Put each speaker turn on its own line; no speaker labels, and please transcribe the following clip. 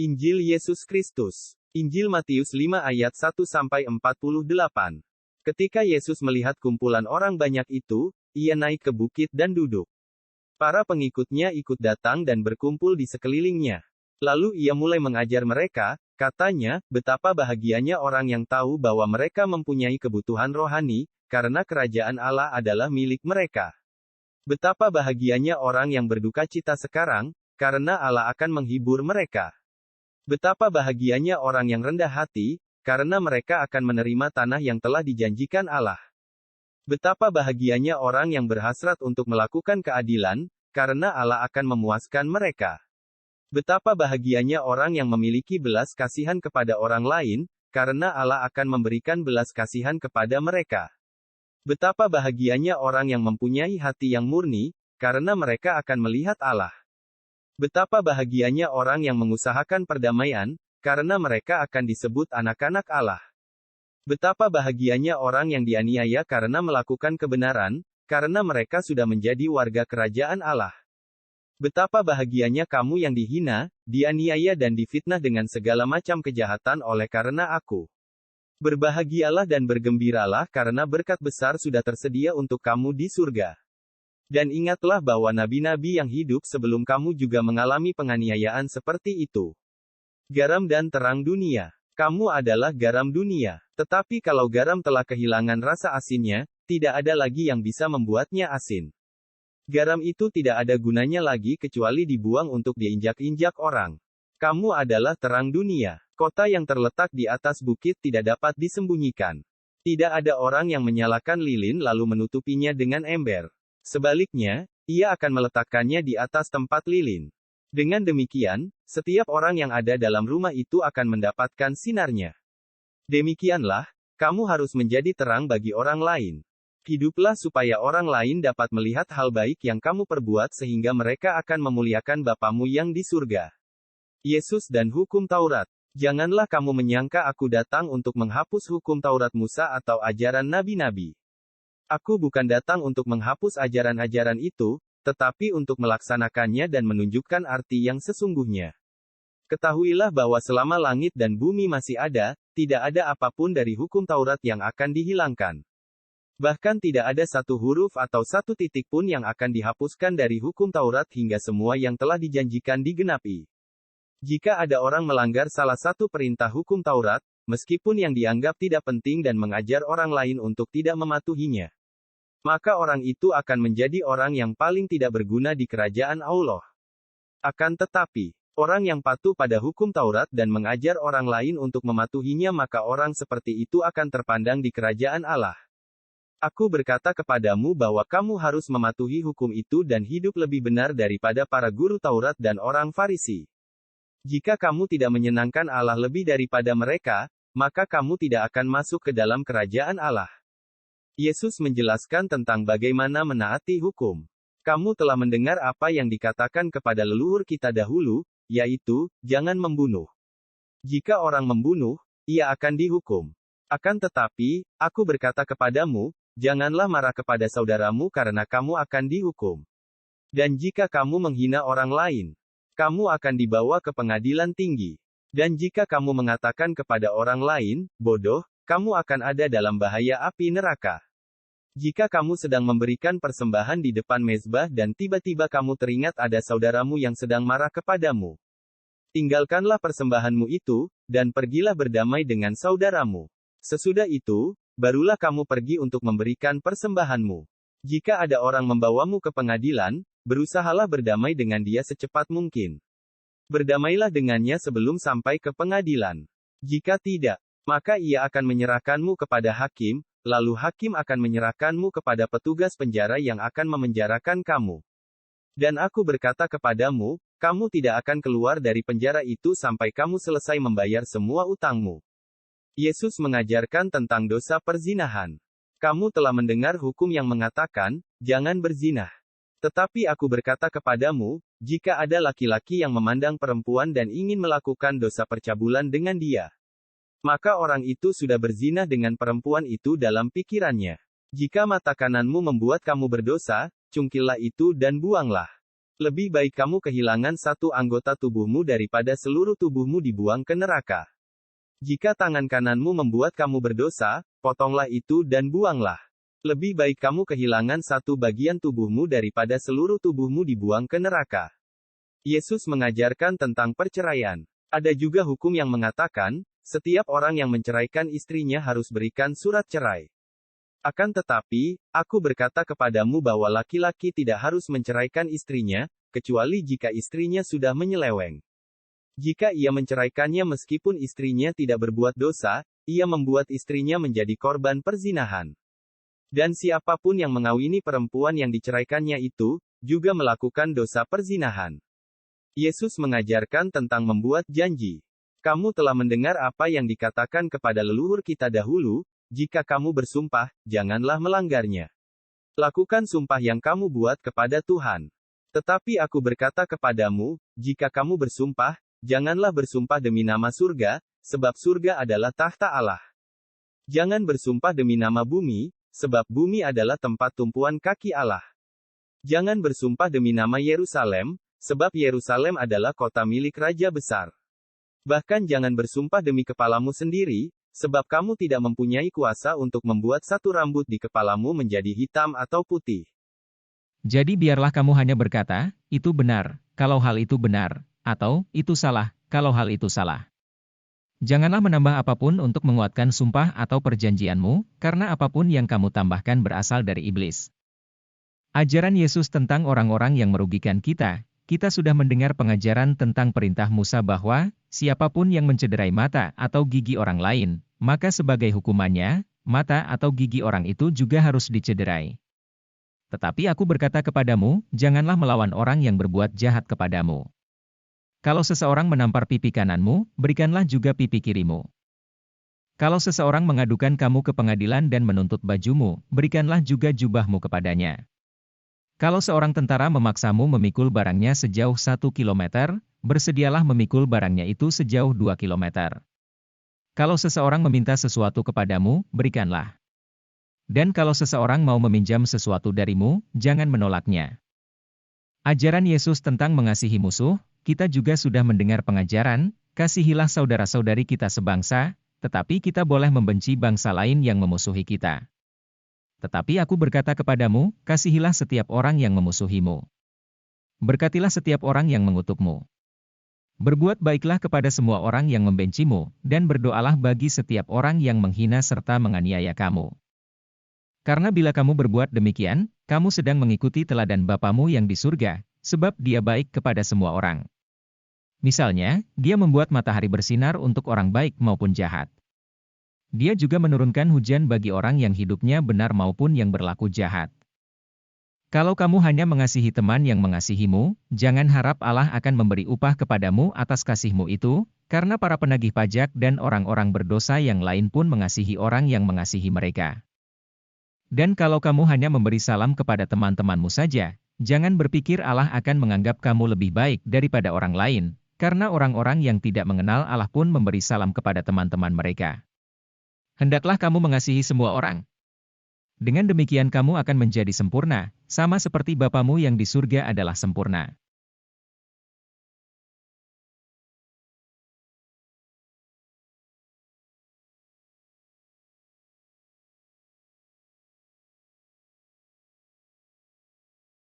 Injil Yesus Kristus. Injil Matius 5 ayat 1-48. Ketika Yesus melihat kumpulan orang banyak itu, ia naik ke bukit dan duduk. Para pengikutnya ikut datang dan berkumpul di sekelilingnya. Lalu ia mulai mengajar mereka, katanya, betapa bahagianya orang yang tahu bahwa mereka mempunyai kebutuhan rohani, karena kerajaan Allah adalah milik mereka. Betapa bahagianya orang yang berduka cita sekarang, karena Allah akan menghibur mereka. Betapa bahagianya orang yang rendah hati, karena mereka akan menerima tanah yang telah dijanjikan Allah. Betapa bahagianya orang yang berhasrat untuk melakukan keadilan, karena Allah akan memuaskan mereka. Betapa bahagianya orang yang memiliki belas kasihan kepada orang lain, karena Allah akan memberikan belas kasihan kepada mereka. Betapa bahagianya orang yang mempunyai hati yang murni, karena mereka akan melihat Allah. Betapa bahagianya orang yang mengusahakan perdamaian, karena mereka akan disebut anak-anak Allah. Betapa bahagianya orang yang dianiaya karena melakukan kebenaran, karena mereka sudah menjadi warga kerajaan Allah. Betapa bahagianya kamu yang dihina, dianiaya dan difitnah dengan segala macam kejahatan oleh karena aku. Berbahagialah dan bergembiralah karena berkat besar sudah tersedia untuk kamu di surga. Dan ingatlah bahwa nabi-nabi yang hidup sebelum kamu juga mengalami penganiayaan seperti itu. Garam dan terang dunia. Kamu adalah garam dunia. Tetapi kalau garam telah kehilangan rasa asinnya, tidak ada lagi yang bisa membuatnya asin. Garam itu tidak ada gunanya lagi kecuali dibuang untuk diinjak-injak orang. Kamu adalah terang dunia. Kota yang terletak di atas bukit tidak dapat disembunyikan. Tidak ada orang yang menyalakan lilin lalu menutupinya dengan ember. Sebaliknya, ia akan meletakkannya di atas tempat lilin. Dengan demikian, setiap orang yang ada dalam rumah itu akan mendapatkan sinarnya. Demikianlah, kamu harus menjadi terang bagi orang lain. Hiduplah supaya orang lain dapat melihat hal baik yang kamu perbuat sehingga mereka akan memuliakan Bapamu yang di surga. Yesus dan Hukum Taurat. Janganlah kamu menyangka aku datang untuk menghapus hukum Taurat Musa atau ajaran nabi-nabi. Aku bukan datang untuk menghapus ajaran-ajaran itu, tetapi untuk melaksanakannya dan menunjukkan arti yang sesungguhnya. Ketahuilah bahwa selama langit dan bumi masih ada, tidak ada apapun dari hukum Taurat yang akan dihilangkan. Bahkan tidak ada satu huruf atau satu titik pun yang akan dihapuskan dari hukum Taurat hingga semua yang telah dijanjikan digenapi. Jika ada orang melanggar salah satu perintah hukum Taurat, meskipun yang dianggap tidak penting dan mengajar orang lain untuk tidak mematuhinya, maka orang itu akan menjadi orang yang paling tidak berguna di kerajaan Allah. Akan tetapi, orang yang patuh pada hukum Taurat dan mengajar orang lain untuk mematuhinya, maka orang seperti itu akan terpandang di kerajaan Allah. Aku berkata kepadamu bahwa kamu harus mematuhi hukum itu dan hidup lebih benar daripada para guru Taurat dan orang Farisi. Jika kamu tidak menyenangkan Allah lebih daripada mereka, maka kamu tidak akan masuk ke dalam kerajaan Allah. Yesus menjelaskan tentang bagaimana menaati hukum. Kamu telah mendengar apa yang dikatakan kepada leluhur kita dahulu, yaitu, jangan membunuh. Jika orang membunuh, ia akan dihukum. Akan tetapi, aku berkata kepadamu, janganlah marah kepada saudaramu karena kamu akan dihukum. Dan jika kamu menghina orang lain, kamu akan dibawa ke pengadilan tinggi. Dan jika kamu mengatakan kepada orang lain, bodoh, kamu akan ada dalam bahaya api neraka. Jika kamu sedang memberikan persembahan di depan mezbah dan tiba-tiba kamu teringat ada saudaramu yang sedang marah kepadamu, tinggalkanlah persembahanmu itu, dan pergilah berdamai dengan saudaramu. Sesudah itu, barulah kamu pergi untuk memberikan persembahanmu. Jika ada orang membawamu ke pengadilan, berusahalah berdamai dengan dia secepat mungkin. Berdamailah dengannya sebelum sampai ke pengadilan. Jika tidak, maka ia akan menyerahkanmu kepada hakim, lalu hakim akan menyerahkanmu kepada petugas penjara yang akan memenjarakan kamu. Dan aku berkata kepadamu, kamu tidak akan keluar dari penjara itu sampai kamu selesai membayar semua utangmu. Yesus mengajarkan tentang dosa perzinahan. Kamu telah mendengar hukum yang mengatakan, jangan berzinah. Tetapi aku berkata kepadamu, jika ada laki-laki yang memandang perempuan dan ingin melakukan dosa percabulan dengan dia, maka orang itu sudah berzinah dengan perempuan itu dalam pikirannya. Jika mata kananmu membuat kamu berdosa, cungkillah itu dan buanglah. Lebih baik kamu kehilangan satu anggota tubuhmu daripada seluruh tubuhmu dibuang ke neraka. Jika tangan kananmu membuat kamu berdosa, potonglah itu dan buanglah. Lebih baik kamu kehilangan satu bagian tubuhmu daripada seluruh tubuhmu dibuang ke neraka. Yesus mengajarkan tentang perceraian. Ada juga hukum yang mengatakan, setiap orang yang menceraikan istrinya harus berikan surat cerai. Akan tetapi, aku berkata kepadamu bahwa laki-laki tidak harus menceraikan istrinya, kecuali jika istrinya sudah menyeleweng. Jika ia menceraikannya meskipun istrinya tidak berbuat dosa, ia membuat istrinya menjadi korban perzinahan. Dan siapapun yang mengawini perempuan yang diceraikannya itu, juga melakukan dosa perzinahan. Yesus mengajarkan tentang membuat janji. Kamu telah mendengar apa yang dikatakan kepada leluhur kita dahulu, jika kamu bersumpah, janganlah melanggarnya. Lakukan sumpah yang kamu buat kepada Tuhan. Tetapi aku berkata kepadamu, jika kamu bersumpah, janganlah bersumpah demi nama surga, sebab surga adalah tahta Allah. Jangan bersumpah demi nama bumi, sebab bumi adalah tempat tumpuan kaki Allah. Jangan bersumpah demi nama Yerusalem, sebab Yerusalem adalah kota milik Raja Besar. Bahkan jangan bersumpah demi kepalamu sendiri, sebab kamu tidak mempunyai kuasa untuk membuat satu rambut di kepalamu menjadi hitam atau putih.
Jadi biarlah kamu hanya berkata, itu benar, kalau hal itu benar. Atau, itu salah, kalau hal itu salah. Janganlah menambah apapun untuk menguatkan sumpah atau perjanjianmu, karena apapun yang kamu tambahkan berasal dari iblis. Ajaran Yesus tentang orang-orang yang merugikan kita sudah mendengar pengajaran tentang perintah Musa bahwa, siapapun yang mencederai mata atau gigi orang lain, maka sebagai hukumannya, mata atau gigi orang itu juga harus dicederai. Tetapi aku berkata kepadamu, janganlah melawan orang yang berbuat jahat kepadamu. Kalau seseorang menampar pipi kananmu, berikanlah juga pipi kirimu. Kalau seseorang mengadukan kamu ke pengadilan dan menuntut bajumu, berikanlah juga jubahmu kepadanya. Kalau seorang tentara memaksamu memikul barangnya sejauh 1 kilometer, bersedialah memikul barangnya itu sejauh 2 kilometer. Kalau seseorang meminta sesuatu kepadamu, berikanlah. Dan kalau seseorang mau meminjam sesuatu darimu, jangan menolaknya. Ajaran Yesus tentang mengasihi musuh, kita juga sudah mendengar pengajaran, kasihilah saudara-saudari kita sebangsa, tetapi kita boleh membenci bangsa lain yang memusuhi kita. Tetapi aku berkata kepadamu, kasihilah setiap orang yang memusuhimu. Berkatilah setiap orang yang mengutukmu. Berbuat baiklah kepada semua orang yang membencimu, dan berdoalah bagi setiap orang yang menghina serta menganiaya kamu. Karena bila kamu berbuat demikian, kamu sedang mengikuti teladan Bapamu yang di surga, sebab Dia baik kepada semua orang. Misalnya, Dia membuat matahari bersinar untuk orang baik maupun jahat. Dia juga menurunkan hujan bagi orang yang hidupnya benar maupun yang berlaku jahat. Kalau kamu hanya mengasihi teman yang mengasihimu, jangan harap Allah akan memberi upah kepadamu atas kasihmu itu, karena para penagih pajak dan orang-orang berdosa yang lain pun mengasihi orang yang mengasihi mereka. Dan kalau kamu hanya memberi salam kepada teman-temanmu saja, jangan berpikir Allah akan menganggap kamu lebih baik daripada orang lain, karena orang-orang yang tidak mengenal Allah pun memberi salam kepada teman-teman mereka. Hendaklah kamu mengasihi semua orang. Dengan demikian kamu akan menjadi sempurna, sama seperti Bapamu yang di surga adalah sempurna.